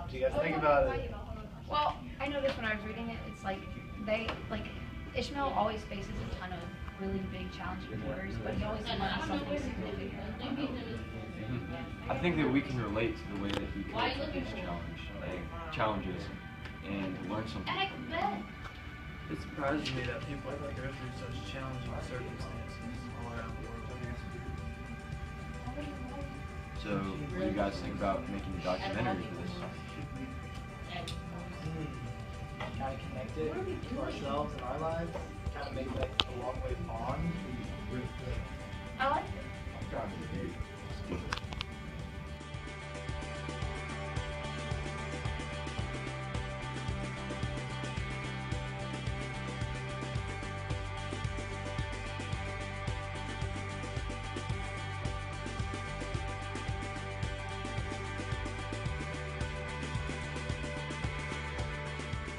do you guys think about it? Well, I noticed when I was reading it, it's like Ishmael always faces a ton of really big challenging borders, but he always learns something significant. I think that we can relate to the way that he copes with these challenges and learn something. It surprises me that people go through such challenging circumstances all around the world. So, what do you guys think about making a documentary of this? Kind of connect it to ourselves and our lives, kind of make like a long way bond. I like it.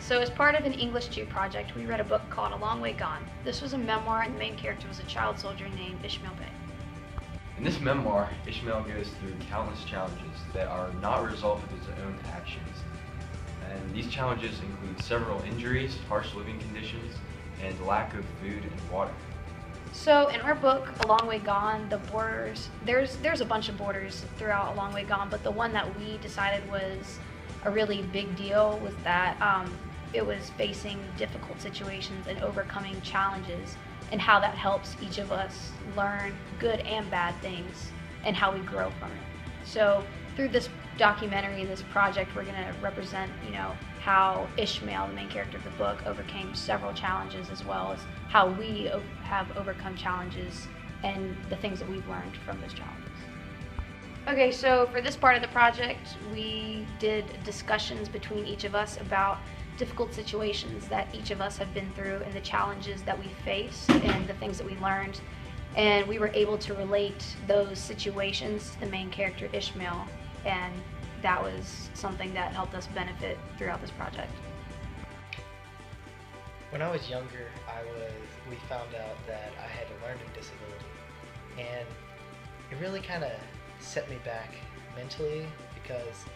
So as part of an English 2 project, we read a book called A Long Way Gone. This was a memoir, and the main character was a child soldier named Ishmael Bey. In this memoir, Ishmael goes through countless challenges that are not a result of his own actions. And these challenges include several injuries, harsh living conditions, and lack of food and water. So in our book, A Long Way Gone, the borders, there's a bunch of borders throughout A Long Way Gone, but the one that we decided was a really big deal was that it was facing difficult situations and overcoming challenges, and how that helps each of us learn good and bad things and how we grow from it. So through this documentary, this project, we're going to represent, how Ishmael, the main character of the book, overcame several challenges, as well as how we have overcome challenges and the things that we've learned from those challenges. Okay, so for this part of the project, we did discussions between each of us about difficult situations that each of us have been through and the challenges that we faced and the things that we learned. And we were able to relate those situations to the main character, Ishmael, and that was something that helped us benefit throughout this project. When I was younger, we found out that I had a learning disability, and it really kind of set me back mentally because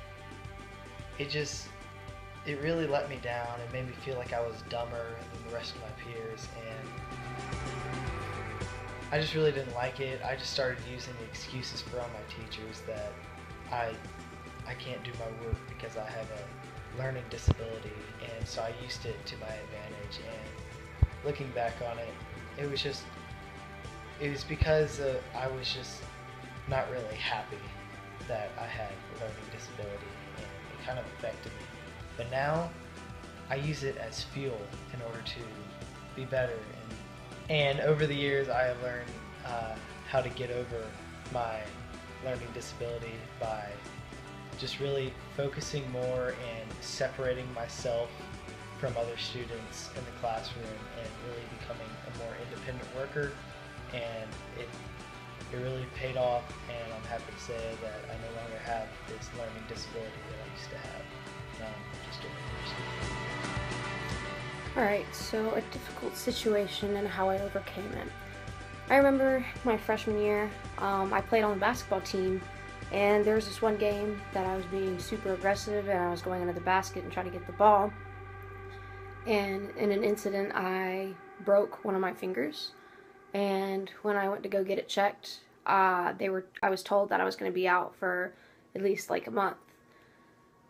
it really let me down. It made me feel like I was dumber than the rest of my peers, and I just really didn't like it. I just started using the excuses for all my teachers that I can't do my work because I have a learning disability, and so I used it to my advantage. And looking back on it, it was because I was just not really happy that I had a learning disability, and it kind of affected me. But now I use it as fuel in order to be better, and over the years I have learned how to get over my learning disability by just really focusing more and separating myself from other students in the classroom and really becoming a more independent worker, and it really paid off, and I'm happy to say that I no longer have this learning disability that I used to have. Just doing university. Alright, so a difficult situation and how I overcame it. I remember my freshman year, I played on the basketball team, and there was this one game that I was being super aggressive and I was going under the basket and trying to get the ball. And in an incident, I broke one of my fingers, and when I went to go get it checked, I was told that I was going to be out for at least like a month.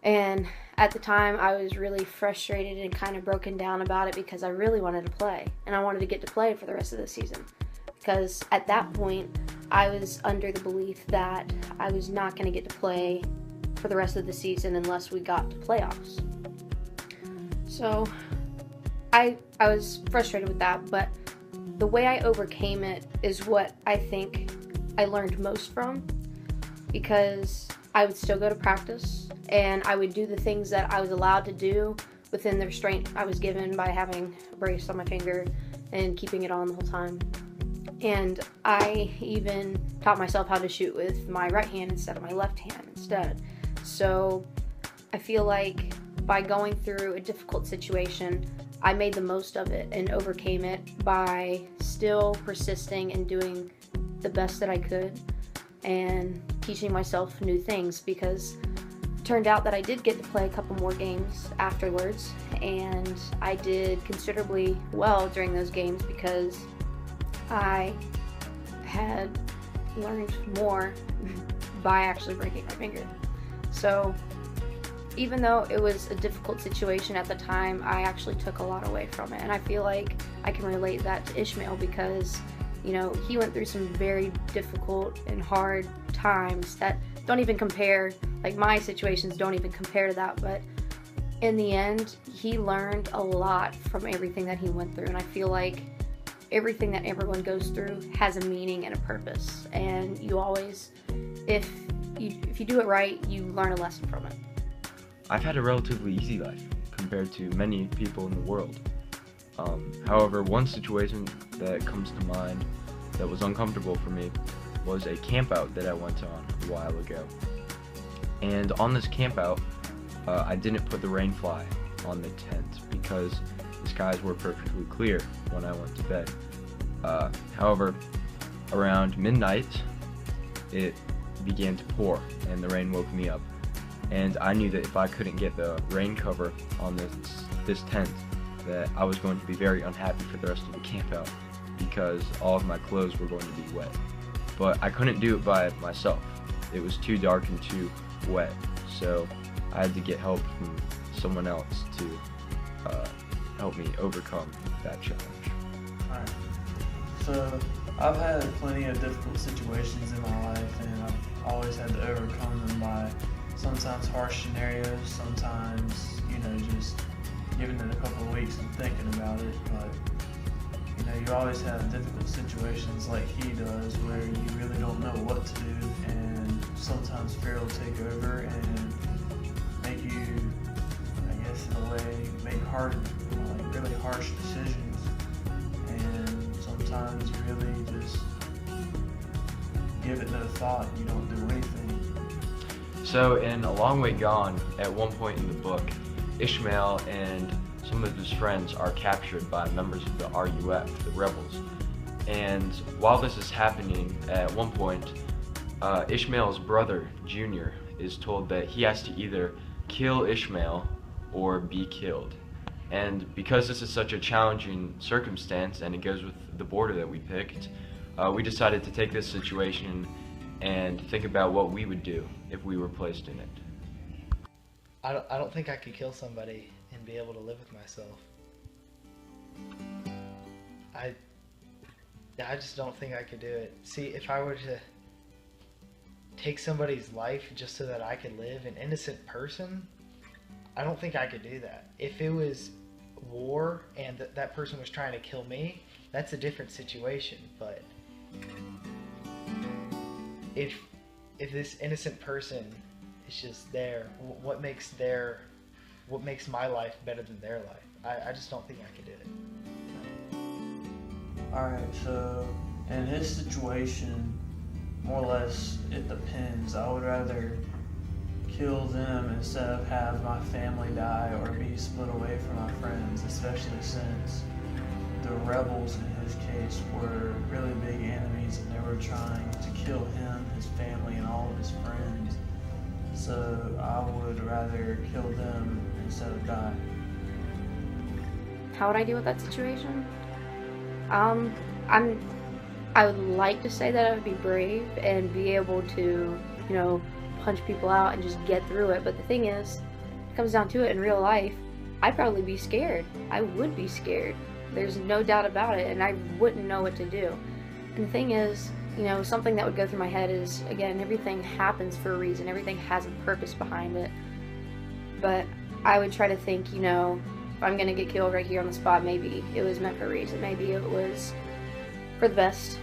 And at the time, I was really frustrated and kind of broken down about it because I really wanted to play, and I wanted to get to play for the rest of the season. Because at that point, I was under the belief that I was not going to get to play for the rest of the season unless we got to playoffs. So I was frustrated with that, but the way I overcame it is what I think I learned most from, because I would still go to practice and I would do the things that I was allowed to do within the restraint I was given by having a brace on my finger and keeping it on the whole time. And I even taught myself how to shoot with my right hand instead of my left hand instead. So I feel like by going through a difficult situation, I made the most of it and overcame it by still persisting and doing the best that I could and teaching myself new things, because turned out that I did get to play a couple more games afterwards, and I did considerably well during those games because I had learned more by actually breaking my finger. So even though it was a difficult situation at the time, I actually took a lot away from it, and I feel like I can relate that to Ishmael because, you know, he went through some very difficult and hard times that don't even compare, like my situations don't even compare to that, but in the end, he learned a lot from everything that he went through, and I feel like everything that everyone goes through has a meaning and a purpose, and you always, if you do it right, you learn a lesson from it. I've had a relatively easy life compared to many people in the world. However, one situation that comes to mind that was uncomfortable for me was a campout that I went on a while ago. And on this campout, I didn't put the rain fly on the tent because the skies were perfectly clear when I went to bed. However, around midnight, it began to pour and the rain woke me up. And I knew that if I couldn't get the rain cover on this tent, that I was going to be very unhappy for the rest of the campout because all of my clothes were going to be wet. But I couldn't do it by myself. It was too dark and too wet, so I had to get help from someone else to help me overcome that challenge. Alright, so I've had plenty of difficult situations in my life, and I've always had to overcome them by sometimes harsh scenarios, sometimes, you know, just giving it a couple of weeks and thinking about it. But, you know, you always have difficult situations like he does where you really don't know what to do, and sometimes fear will take over and make you, I guess in a way, make hard, like really harsh decisions, and sometimes you really just give it no thought, you don't do anything. So in A Long Way Gone, at one point in the book, Ishmael and some of his friends are captured by members of the RUF, the rebels. And while this is happening, at one point, Ishmael's brother, Junior, is told that he has to either kill Ishmael or be killed. And because this is such a challenging circumstance and it goes with the border that we picked, we decided to take this situation and think about what we would do if we were placed in it. I don't think I could kill somebody and be able to live with myself. I just don't think I could do it. See, if I were to take somebody's life just so that I could live, an innocent person, I don't think I could do that. If it was war and that person was trying to kill me, that's a different situation. But if this innocent person is just there, what makes my life better than their life? I just don't think I could do it. Alright, so in his situation, more or less, it depends. I would rather kill them instead of have my family die or be split away from my friends, especially since the rebels in his case were really big enemies and they were trying to kill him, his family, and all of his friends. So I would rather kill them instead of die. How would I deal with that situation? I would like to say that I would be brave and be able to, you know, punch people out and just get through it. But the thing is, it comes down to it in real life, I'd probably be scared. I would be scared. There's no doubt about it, and I wouldn't know what to do. And the thing is, you know, something that would go through my head is, again, everything happens for a reason. Everything has a purpose behind it. But I would try to think, you know, if I'm going to get killed right here on the spot, maybe it was meant for a reason. Maybe it was for the best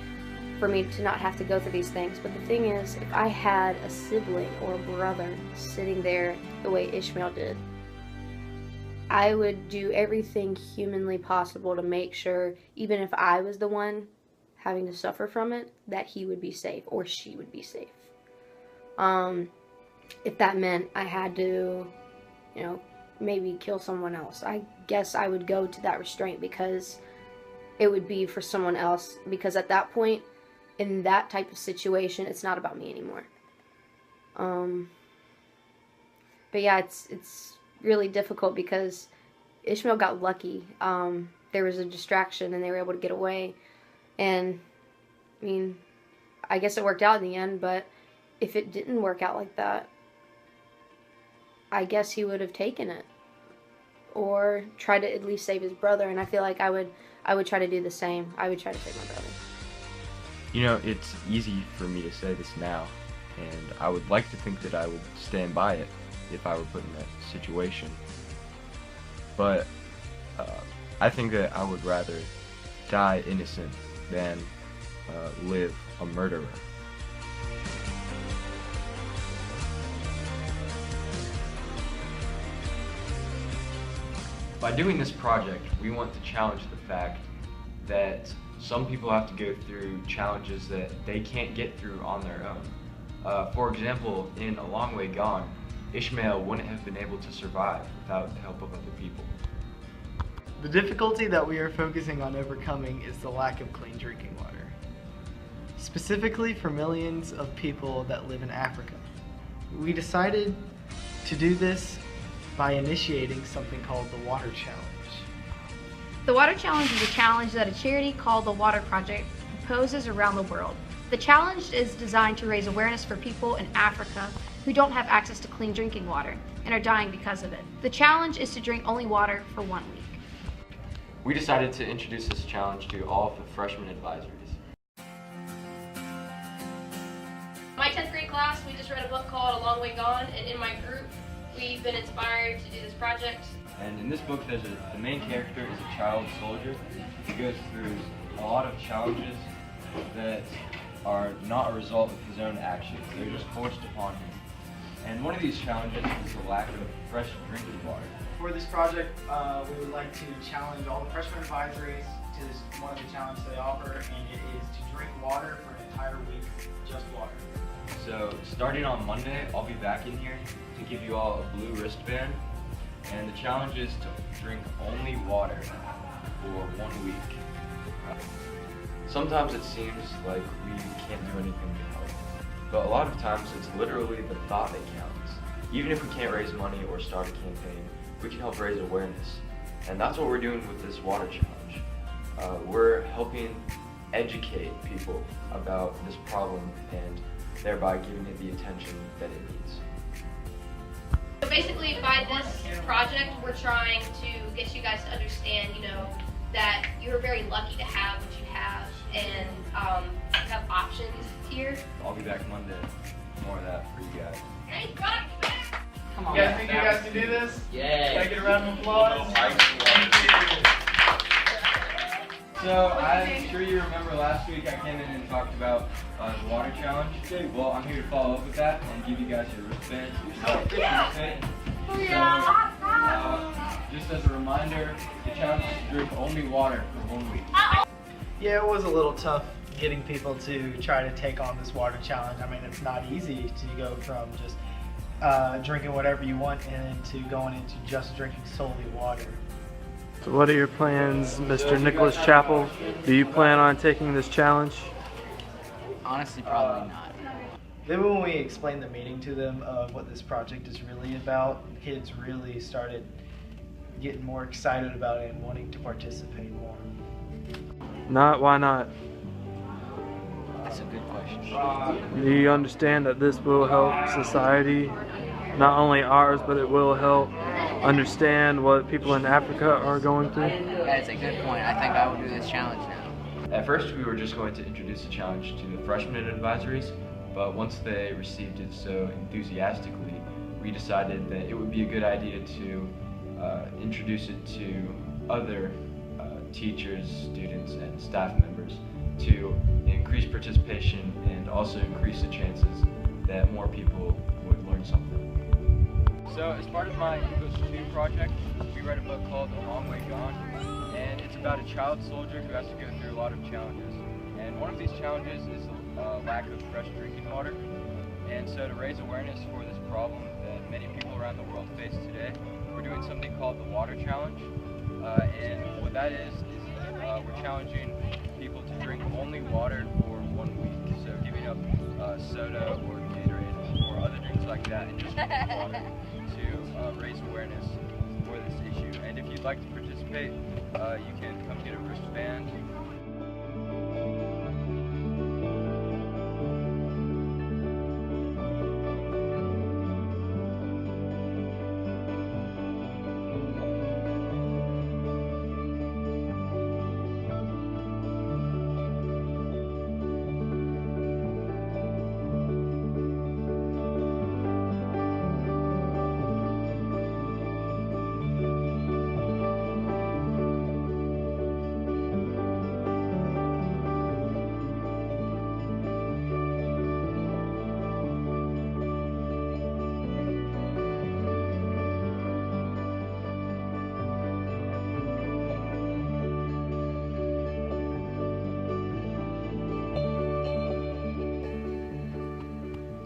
for me to not have to go through these things. But the thing is, if I had a sibling or a brother sitting there the way Ishmael did, I would do everything humanly possible to make sure, even if I was the one having to suffer from it, that he would be safe or she would be safe. If that meant I had to, you know, maybe kill someone else, I guess I would go to that restraint because it would be for someone else, because at that point, in that type of situation, it's not about me anymore. But yeah, it's really difficult because Ishmael got lucky. There was a distraction and they were able to get away. And I mean, I guess it worked out in the end, but if it didn't work out like that, I guess he would have taken it or tried to at least save his brother. And I feel like I would try to do the same. I would try to save my brother. You know, it's easy for me to say this now, and I would like to think that I would stand by it if I were put in that situation. But I think that I would rather die innocent than live a murderer. By doing this project, we want to challenge the fact that some people have to go through challenges that they can't get through on their own. For example, in A Long Way Gone, Ishmael wouldn't have been able to survive without the help of other people. The difficulty that we are focusing on overcoming is the lack of clean drinking water, specifically for millions of people that live in Africa. We decided to do this by initiating something called the Water Challenge. The Water Challenge is a challenge that a charity called the Water Project proposes around the world. The challenge is designed to raise awareness for people in Africa who don't have access to clean drinking water and are dying because of it. The challenge is to drink only water for 1 week. We decided to introduce this challenge to all of the freshman advisories. My 10th grade class, we just read a book called A Long Way Gone, and in my group, we've been inspired to do this project. And in this book, the main character is a child soldier who goes through a lot of challenges that are not a result of his own actions. They're just forced upon him. And one of these challenges is the lack of fresh drinking water. For this project, we would like to challenge all the freshman advisories to this one of the challenges they offer, and it is to drink water for an entire week, just water. So starting on Monday, I'll be back in here to give you all a blue wristband, and the challenge is to drink only water for 1 week. Sometimes it seems like we can't do anything to help, but a lot of times it's literally the thought that counts. Even if we can't raise money or start a campaign, we can help raise awareness, and that's what we're doing with this water challenge. We're helping educate people about this problem and thereby giving it the attention that it needs. So basically, by this project, we're trying to get you guys to understand, that you're very lucky to have what you have, and you have options here. I'll be back Monday. More of that for you guys. Hey, got it! Come on. You guys think you guys can do this? Yeah. Can I get a round of applause? So I'm sure you remember last week I came in and talked about the water challenge. Well, I'm here to follow up with that and give you guys your wristbands. Just as a reminder, the challenge is to drink only water for 1 week. Yeah, it was a little tough getting people to try to take on this water challenge. I mean, it's not easy to go from just drinking whatever you want and into going into just drinking solely water. So what are your plans, Mr. Nicholas Chappell? Do you plan on taking this challenge? Honestly, probably not. Then when we explained the meaning to them of what this project is really about, kids really started getting more excited about it and wanting to participate more. Why not? That's a good question. Do you understand that this will help society? Not only ours, but it will help understand what people in Africa are going through? That's a good point. I think I will do this challenge now. At first we were just going to introduce the challenge to the freshman advisories, but once they received it so enthusiastically, we decided that it would be a good idea to introduce it to other teachers, students, and staff members to increase participation and also increase the chances that more people would learn something. So as part of my English 2 project, we read a book called A Long Way Gone, and it's about a child soldier who has to go through a lot of challenges. And one of these challenges is a lack of fresh drinking water. And so to raise awareness for this problem that many people around the world face today, we're doing something called the Water Challenge. And what that is we're challenging people to drink only water for 1 week. So giving up soda or Gatorade or other drinks things like that in just water to raise awareness for this issue. And if you'd like to participate, you can come get a wristband.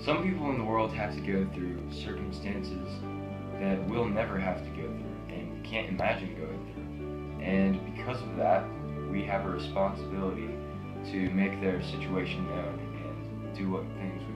Some people in the world have to go through circumstances that we'll never have to go through and can't imagine going through. And because of that, we have a responsibility to make their situation known and do what things we